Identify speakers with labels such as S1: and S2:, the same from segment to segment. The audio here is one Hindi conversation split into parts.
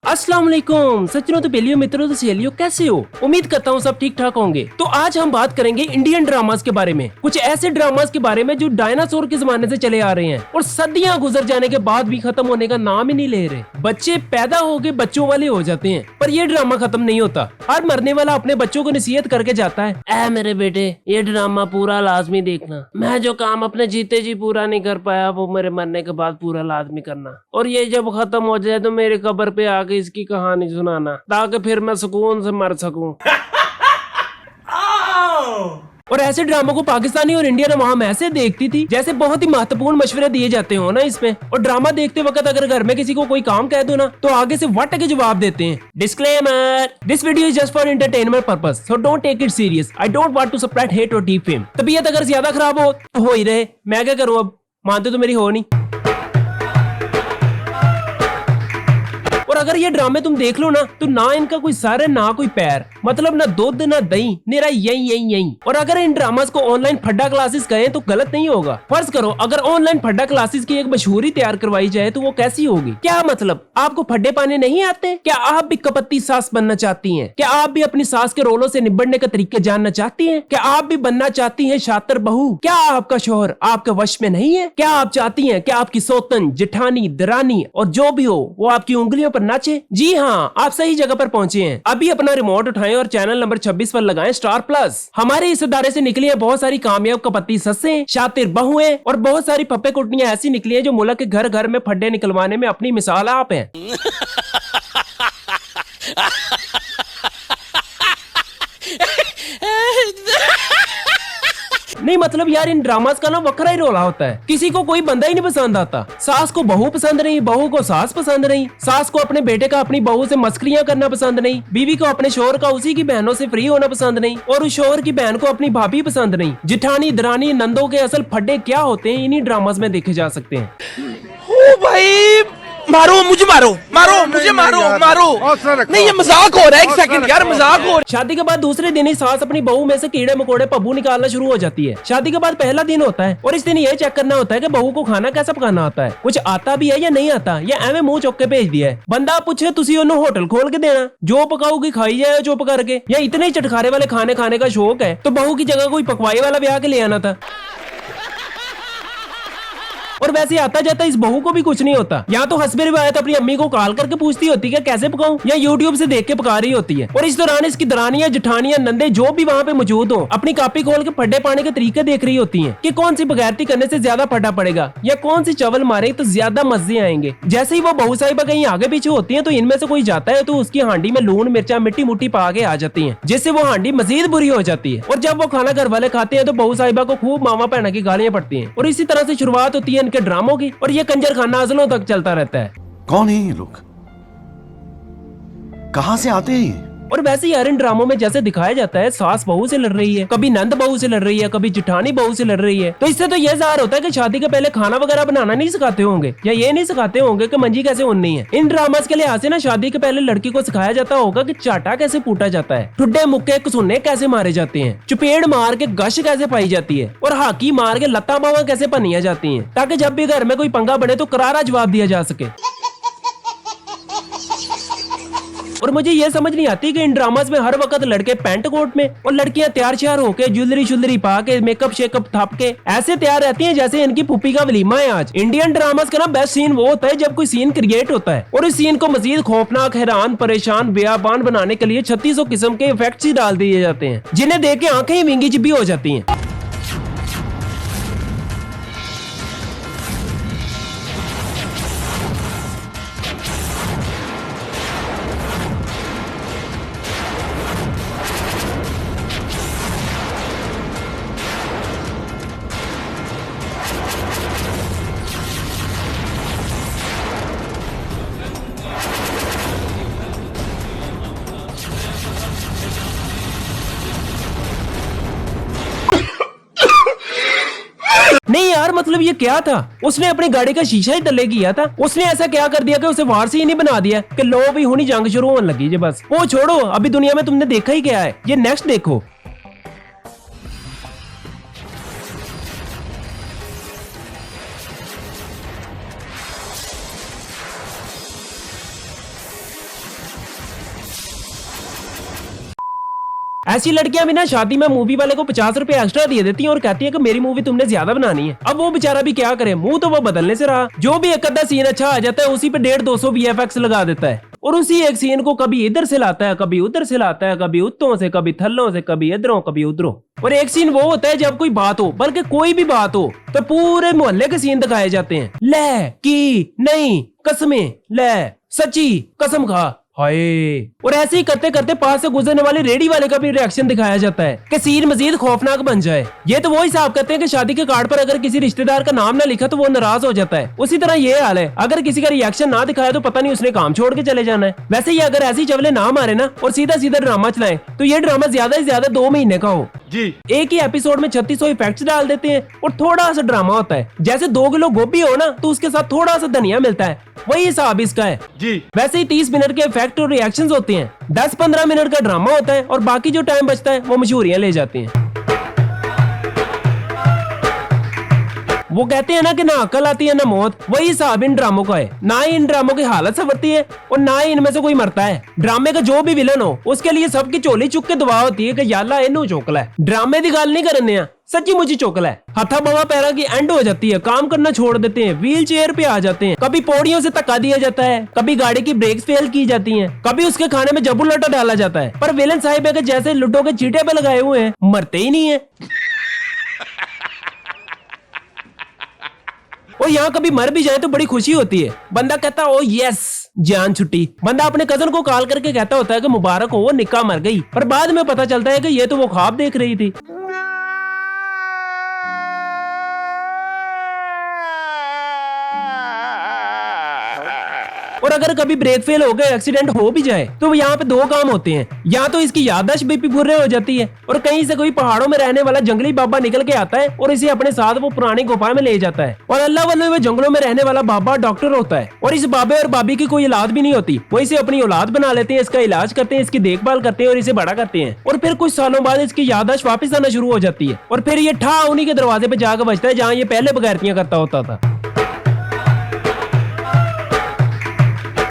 S1: अस्सलाम वालेकुम सज्जनों, तो बेलियो मित्रों, तो सहेलियों, कैसे हो? उम्मीद करता हूँ सब ठीक ठाक होंगे। तो आज हम बात करेंगे इंडियन ड्रामास के बारे में, कुछ ऐसे ड्रामास के बारे में जो डायनासोर के जमाने से चले आ रहे हैं और सदियां गुजर जाने के बाद भी खत्म होने का नाम ही नहीं ले रहे। बच्चे पैदा हो के बच्चों वाले हो जाते हैं, पर ये ड्रामा खत्म नहीं होता। हर मरने वाला अपने बच्चों को नसीहत करके जाता है, ऐ मेरे बेटे, ये ड्रामा पूरा लाजमी देखना। मैं जो काम अपने जीते जी पूरा नहीं कर पाया वो मेरे मरने के बाद पूरा लाजमी करना, और ये जब खत्म हो जाए तो मेरे कब्र पे आके इसकी कहानी सुनाना, ताकि फिर मैं सुकून से मर सकूं। और ऐसे ड्रामों को पाकिस्तानी और इंडियन अवाम ऐसे देखती थी जैसे बहुत ही महत्वपूर्ण मशवरे दिए जाते हो ना इसमें। और ड्रामा देखते वक्त अगर घर में किसी को कोई काम कह दो ना तो आगे से वट के जवाब देते हैं। Disclaimer, this video is just for entertainment purpose, so don't take it serious. I don't want to spread hate और डीप फेम। तबीयत अगर ज्यादा खराब हो तो हो ही रहे, मैं क्या करूँ अब, मानते तो मेरी हो नहीं। और अगर ये ड्रामे तुम देख लो ना तो ना इनका कोई सर है ना कोई पैर, मतलब ना दूध ना दही, मेरा यही। और अगर इन ड्रामास को ऑनलाइन फड्डा क्लासेस कहें तो गलत नहीं होगा। फर्ज करो अगर ऑनलाइन फड्डा क्लासेस की एक मशहूरी तैयार करवाई जाए तो वो कैसी होगी? क्या मतलब, आपको फड्डे पाने नहीं आते? क्या आप भी कपत्ती सास बनना चाहती हैं? क्या आप भी अपनी सास के रोलों से निबड़ने का तरीका जानना चाहती हैं? क्या आप भी बनना चाहती हैं शातिर बहू? क्या आपका शोहर आपके वश में नहीं है? क्या आप चाहती हैं कि आपकी सौतन, जेठानी, दरानी और जो भी हो वो आपकी उंगलियों पर नाचे? जी हाँ, आप सही जगह पर पहुंचे हैं। अभी अपना रिमोट उठाएं और चैनल नंबर 26 पर लगाएं स्टार प्लस। हमारे इस इदारे से निकली है बहुत सारी कामयाब कपत्ती सस्सें, शातिर बहुएं और बहुत सारी पप्पे कुटनियां ऐसी निकली हैं जो मुल्क के घर घर में फड्डे निकलवाने में अपनी मिसाल आप हैं। नहीं मतलब यार, इन ड्रामास का ना वखरा ही रोला होता है। किसी को कोई बंदा ही नहीं पसंद आता। सास को बहू पसंद नहीं, बहू को सास पसंद नहीं, सास को अपने बेटे का अपनी बहू से मस्करियां करना पसंद नहीं, बीवी को अपने शोहर का उसी की बहनों से फ्री होना पसंद नहीं, और उस शोहर की बहन को अपनी भाभी पसंद नहीं। जिठानी, दरानी, नंदों के असल फड्डे क्या होते हैं इन्हीं ड्रामास में देखे जा सकते हैं।
S2: ओ भाई, मारो मुझे, मारो मुझे, मारो नहीं, ये मजाक हो रहा है। एक सेकंड यार, मजाक हो रहा है।
S1: शादी के बाद दूसरे दिन ही सास अपनी बहू में से कीड़े मकोड़े पब्बू निकालना शुरू हो जाती है। शादी के बाद पहला दिन होता है और इस दिन ये चेक करना होता है कि बहू को खाना कैसा पकाना आता है, कुछ आता भी है या नहीं आता, या एवं मुंह चौक के भेज दिया है। बंदा पूछे तुसी उन्हें होटल खोल के देना, जो पकाओगी खाई जाए चुप करके, या इतने ही चटखारे वाले खाने खाने का शौक है तो बहू की जगह कोई पकवाई वाला ब्याह के ले आना था। और वैसे आता जाता इस बहू को भी कुछ नहीं होता। यहाँ तो हस्बे रिवायत अपनी अम्मी को कॉल करके पूछती होती है कैसे पकाऊं, या यूट्यूब से देख के पका रही होती है। और इस दौरान इसकी दरानियां, जेठानियां, नंदे जो भी वहाँ पे मौजूद हो अपनी कॉपी खोल के फड्डे पाने के तरीके देख रही होती हैं कि कौन सी बगैरती करने से ज्यादा फड्डा पड़ेगा या कौन सी चवल मारे तो ज्यादा मजे आएंगे। जैसे ही वो बहू साहिबा कहीं आगे पीछे होती है तो इनमें से कोई जाता है तो उसकी हांडी में लून मिर्चा मिट्टी मुट्टी पा के आ जाती है, जिससे वो हांडी मजीद बुरी हो जाती है। और जब वो खाना घर वाले खाते हैं तो बहू साहिबा को खूब मामा बहना की गालियां पड़ती हैं। और इसी तरह से शुरुआत होती है इनके ड्रामों की, और ये कंजर खाना अजलों तक चलता रहता है।
S3: कौन है ये लोग, कहां से आते हैं ये?
S1: और वैसे यार इन ड्रामों में जैसे दिखाया जाता है सास बहू से लड़ रही है, कभी नंद बहू से लड़ रही है, कभी जिठानी बहू से लड़ रही है, तो इससे तो यह जाहिर होता है कि शादी के पहले खाना वगैरह बनाना नहीं सिखाते होंगे, या ये नहीं सिखाते होंगे कि मंजी कैसे उननी है। इन ड्रामास के लिहाज से ना शादी के पहले लड़की को सिखाया जाता होगा कि चाटा कैसे फूटा जाता है, ठुड्डे मुक्के कसुन्ने कैसे मारे जाते हैं, चुपेड़ मार के गश कैसे पाई जाती है, और हाकी मार के लत्ता बावा कैसे पनिया जाती है, ताकि जब भी घर में कोई पंगा बने तो करारा जवाब दिया जा सके। और मुझे ये समझ नहीं आती कि इन ड्रामास में हर वक्त लड़के पैंट कोट में और लड़कियां तैयार श्यार होके ज्वेलरी शुलरी पा के मेकअप शेकअप थाप के ऐसे तैयार रहती हैं जैसे इनकी पुप्पी का वलीमा है आज। इंडियन ड्रामास का ना बेस्ट सीन वो होता है जब कोई सीन क्रिएट होता है और इस सीन को मजीद खौफनाक, हैरान, परेशान, बेआबान बनाने के लिए 3600 किस्म के इफेक्ट्स ही डाल दिए जाते हैं, जिन्हें देख के आंखें ही विंगी चिब्बी हो जाती हैं। नहीं यार, मतलब ये क्या था, उसने अपनी गाड़ी का शीशा ही तले किया था। उसने ऐसा क्या कर दिया कि उसे वार से ही नहीं बना दिया कि लो भी हुनी जंग शुरू होने लगी। बस वो छोड़ो, अभी दुनिया में तुमने देखा ही क्या है, ये नेक्स्ट देखो। ऐसी लड़कियां भी ना शादी में मूवी वाले को 50 रुपए एक्स्ट्रा दे देती हैं और कहती है कि मेरी मूवी तुमने ज्यादा बनानी है। अब वो बेचारा भी क्या करे, मुंह तो वो बदलने से रहा। जो भी एक आधा सीन अच्छा आ जाता है उसी पे 150-200 VFX लगा देता है और उसी एक सीन को कभी इधर से लाता है, कभी उधर से लाता है, कभी उत्तों से, कभी थल्लों से, कभी इधरों, कभी उधरों। और एक सीन वो होता है जब कोई बात हो, बल्कि कोई भी बात हो, तो पूरे मोहल्ले के सीन दिखाए जाते हैं। ले की नहीं कसमें, ले सच्ची कसम खा, हाय। और ऐसे ही करते करते पास से गुजरने वाले रेडी वाले का भी रिएक्शन दिखाया जाता है कि सीन मजीद खौफनाक बन जाए। ये तो वो हिसाब करते हैं कि शादी के कार्ड पर अगर किसी रिश्तेदार का नाम ना लिखा तो वो नाराज हो जाता है, उसी तरह ये हाल है। अगर किसी का रिएक्शन ना दिखाया तो पता नहीं उसने काम छोड़ के चले जाना है। वैसे ही अगर ऐसी चवले ना मारे ना और सीधा सीधा ड्रामा चलाएं तो ये ड्रामा ज्यादा से ज्यादा 2 महीने का हो जी। एक ही एपिसोड में 3600 इफेक्ट्स डाल देते हैं और थोड़ा सा ड्रामा होता है। जैसे 2 किलो गोभी हो ना तो उसके साथ थोड़ा सा धनिया मिलता है, वही हिसाब इसका है जी। वैसे ही 30 मिनट के इफेक्ट और रिएक्शंस होते हैं, 10-15 मिनट का ड्रामा होता है और बाकी जो टाइम बचता है वो मशहूरियां ले जाते हैं। वो कहते हैं ना कि ना अकल आती है ना मौत, वही हिसाब इन ड्रामों का है। ना ही इन ड्रामों की हालत संवरती है और ना ही इनमें से कोई मरता है। ड्रामे का जो भी विलन हो उसके लिए सबकी चोली चुक के दुआ होती है कि याल्ला इन्हू चोकला है। ड्रामे की गल नहीं करने, सच्ची मुझे चोकला है। हथा बवा पैरा की एंड हो जाती है, काम करना छोड़ देते हैं, व्हील चेयर पे आ जाते हैं, कभी पौड़ियों से धक्का दिया जाता है, कभी गाड़ी की ब्रेक्स फेल की जाती हैं, कभी उसके खाने में जबू लटा डाला जाता है। पर विलन साहिब है कि जैसे लुडो के चीटे पे लगाए हुए हैं, मरते ही नहीं है। और यहाँ कभी मर भी जाए तो बड़ी खुशी होती है। बंदा कहता ओ यस जान छुट्टी। बंदा अपने कजन को कॉल करके कहता होता है कि मुबारक हो, वो निक्का मर गई। पर बाद में पता चलता है कि ये तो वो ख्वाब देख रही थी। और अगर कभी ब्रेक फेल हो गए, एक्सीडेंट हो भी जाए तो यहाँ पे 2 काम होते हैं। या तो इसकी याददाश्त बीपी फुर्रे हो जाती है और कहीं से कोई पहाड़ों में रहने वाला जंगली बाबा निकल के आता है और इसे अपने साथ वो पुरानी गुफा में ले जाता है। और अल्लाह वाले में जंगलों में रहने वाला बाबा डॉक्टर होता है और इस बाबे और बाबी की कोई औलाद भी नहीं होती। वो इसे अपनी औलाद बना लेते हैं, इसका इलाज करते हैं, इसकी देखभाल करते हैं और इसे बड़ा करते हैं। और फिर कुछ सालों बाद इसकी याददाश्त वापस आना शुरू हो जाती है और फिर ये ठा उन्हीं के दरवाजे पे जाकर बजता है जहाँ ये पहले बगैरतियां करता होता था।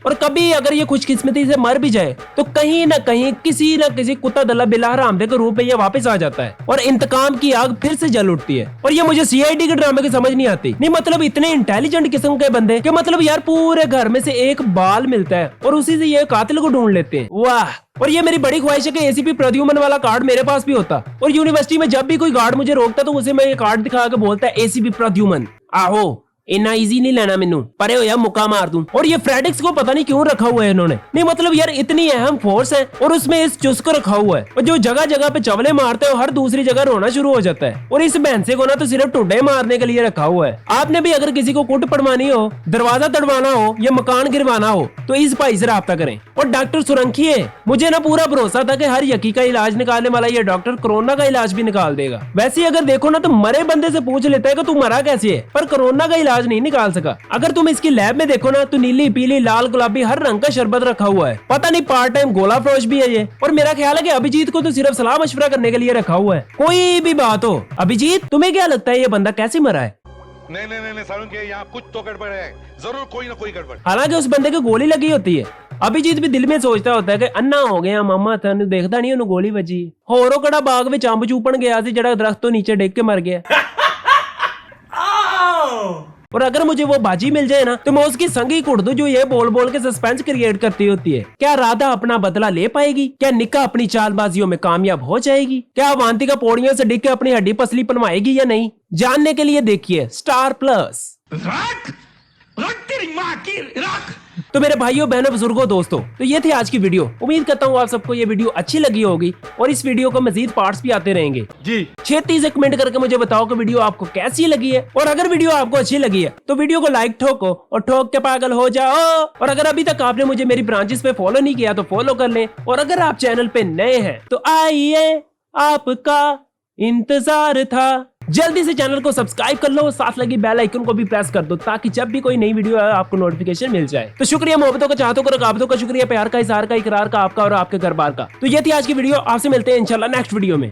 S1: और कभी अगर ये खुशकिस्मती से मर भी जाए तो कहीं ना कहीं किसी न किसी कुत्ता दल्ला बिला हरामदे के रूप में ये वापस आ जाता है और इंतकाम की आग फिर से जल उठती है। और ये मुझे CID के ड्रामे की समझ नहीं आती। नहीं मतलब इतने इंटेलिजेंट किस्म के बंदे कि मतलब यार पूरे घर में से एक बाल मिलता है और उसी से ये कातिल को ढूंढ लेते हैं। वाह। और ये मेरी बड़ी ख्वाहिश है कि ACP प्रद्युमन वाला कार्ड मेरे पास भी होता और यूनिवर्सिटी में जब भी कोई गार्ड मुझे रोकता तो उसे मैं ये कार्ड दिखा के बोलता है ACP प्रद्युमन आहो, इतना इजी नहीं लेना मेनू, परे हो या मुक्का मार दूं। और ये फ्रेडिक्स को पता नहीं क्यों रखा हुआ है इन्होंने। नहीं मतलब यार इतनी अहम फोर्स है और उसमें इस चुस को रखा हुआ है और जो जगह जगह पे चवले मारते हैं हर दूसरी जगह रोना शुरू हो जाता है। और इस भैंसे को ना तो सिर्फ टुड्डे मारने के लिए रखा हुआ है। आपने भी अगर किसी को कुट पड़वानी हो, दरवाजा तड़वाना हो या मकान गिरवाना हो तो इस भाई से राब्ता करें। और डॉक्टर सुरंखी है, मुझे ना पूरा भरोसा था कि हर यकी का इलाज निकालने वाला ये डॉक्टर कोरोना का इलाज भी निकाल देगा। वैसे अगर देखो ना तो मरे बंदे से पूछ लेता है कि तू मरा कैसे है, पर कोरोना का इलाज नहीं निकाल सका। अगर तुम इसकी लैब में देखो ना तो नीली पीली लाल गुलाबी हर रंग का शरबत रखा हुआ है। पता नहीं पार्ट टाइम गोला फरोश भी है ये। और मेरा ख्याल है कि अभिजीत को तो सिर्फ सलाह मशवरा करने के लिए रखा हुआ है। कोई भी बात हो, अभिजीत तुम्हें क्या लगता है ये बंदा कैसे मरा है?
S4: नहीं सारुण के यहाँ कुछ तो गड़बड़ है, जरूर कोई ना कोई गड़बड़।
S1: हालांकि उस बंदे को गोली लगी होती है। अभिजीत भी दिल में सोचता होता है कि अन्ना हो गया मामा, तेन देखता नहीं उन्हें गोली बजी। होरो कड़ा बाग में अंब चूपन गया सी जड़ा दरख्त तो नीचे डिग के मर गया। और अगर मुझे वो बाजी मिल जाए ना तो मैं उसकी संगी कुट दूं जो ये बोल बोल के सस्पेंस क्रिएट करती होती है। क्या राधा अपना बदला ले पाएगी? क्या निक्का अपनी चालबाजियों में कामयाब हो जाएगी? क्या अवांतिका पौड़ियों से डिग के अपनी हड्डी पसली बनवाएगी या नहीं? जानने के लिए देखिए स्टार प्लस। तो मेरे भाइयों बहनों बुजुर्गों दोस्तों, तो ये थी आज की वीडियो। उम्मीद करता हूँ आप सबको ये वीडियो अच्छी लगी होगी और इस वीडियो को मजीद पार्ट्स भी आते रहेंगे जी। 36 कमेंट करके मुझे बताओ कि वीडियो आपको कैसी लगी है। और अगर वीडियो आपको अच्छी लगी है तो वीडियो को लाइक ठोको और ठोक के पागल हो जाओ। और अगर अभी तक आपने मुझे मेरी ब्रांचेस पे फॉलो नहीं किया तो फॉलो कर लें। और अगर आप चैनल पे नए हैं तो आइए, आपका इंतजार था। जल्दी से चैनल को सब्सक्राइब कर लो और साथ लगी बेल आइकन को भी प्रेस कर दो ताकि जब भी कोई नई वीडियो आए आपको नोटिफिकेशन मिल जाए। तो शुक्रिया मोहब्बतों का, चाहतों का, रकाबतों का, शुक्रिया प्यार का, इज़हार का, इकरार का, आपका और आपके घर बार का। तो ये थी आज की वीडियो। आपसे मिलते हैं इंशाल्लाह नेक्स्ट वीडियो में।